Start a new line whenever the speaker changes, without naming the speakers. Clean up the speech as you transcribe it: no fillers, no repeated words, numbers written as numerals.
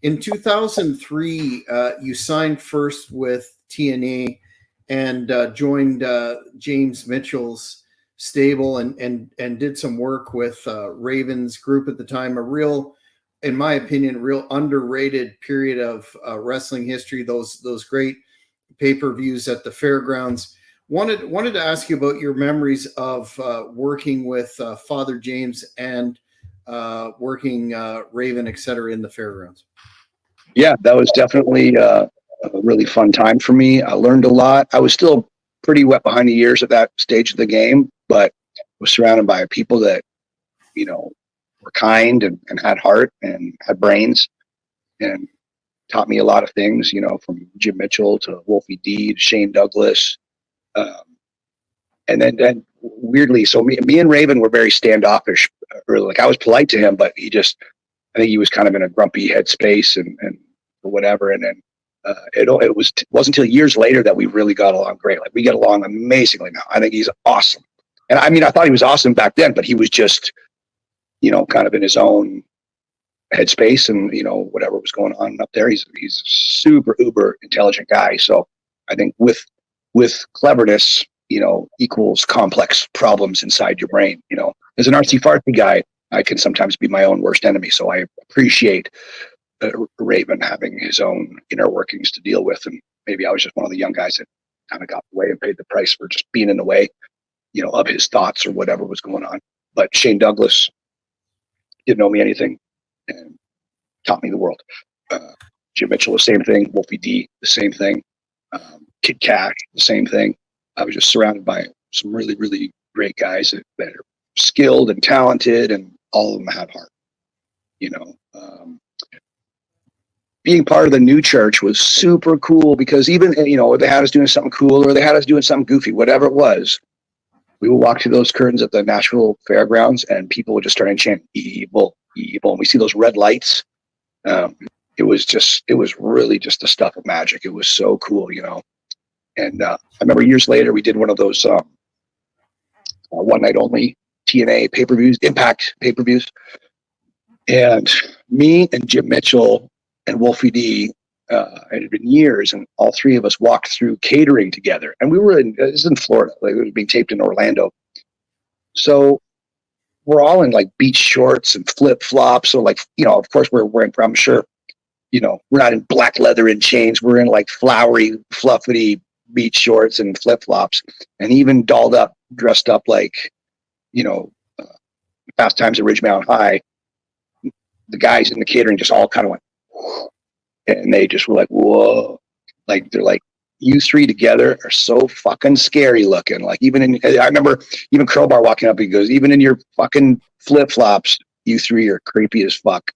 In 2003, you signed first with TNA and joined James Mitchell's stable and did some work with Raven's group at the time. A real, in my opinion, real underrated period of wrestling history. Those great pay-per-views at the fairgrounds. Wanted to ask you about your memories of working with Father James and working Raven, etc., in the fairgrounds.
Yeah, that was definitely a really fun time for me. I learned a lot. I was still pretty wet behind the ears at that stage of the game, but was surrounded by people that, were kind and had heart and had brains and taught me a lot of things, from Jim Mitchell to Wolfie D to Shane Douglas. And then weirdly, so me and Raven were very standoffish early. Like I was polite to him, but I think he was kind of in a grumpy headspace and or whatever. And then it wasn't until years later that we really got along great. Like we get along amazingly now. I think he's awesome. And I mean, I thought he was awesome back then, but he was just, kind of in his own headspace and, whatever was going on up there. He's a super uber intelligent guy. So I think with cleverness, equals complex problems inside your brain. As an artsy fartsy guy, I can sometimes be my own worst enemy. So I appreciate Raven having his own inner workings to deal with. And maybe I was just one of the young guys that kind of got in the way and paid the price for just being in the way, of his thoughts or whatever was going on. But Shane Douglas didn't know me anything and taught me the world. Jim Mitchell, the same thing. Wolfie D, the same thing. Kid Cash, the same thing. I was just surrounded by some really, really great guys that are skilled and talented, and all of them have heart. Being part of the new church was super cool because even, they had us doing something cool or they had us doing something goofy, whatever it was, we would walk through those curtains at the Nashville Fairgrounds and people would just start chanting evil, evil. And we see those red lights. It was really just the stuff of magic. It was so cool, And I remember years later, we did one of those one night only TNA pay-per-views, Impact pay-per-views. And me and Jim Mitchell and Wolfie D, it had been years, and all three of us walked through catering together. And this is in Florida, like it was being taped in Orlando. So we're all in like beach shorts and flip-flops. So like, of course we're wearing, I'm sure, we're not in black leather and chains. We're in like flowery, fluffy beach shorts and flip-flops, and even dolled up, dressed up like, Fast Times at Ridge Mountain High. The guys in the catering just all kind of went, and they just were like, whoa. Like, they're like, you three together are so fucking scary looking. Like, I remember even Crowbar walking up, he goes, even in your fucking flip-flops, you three are creepy as fuck.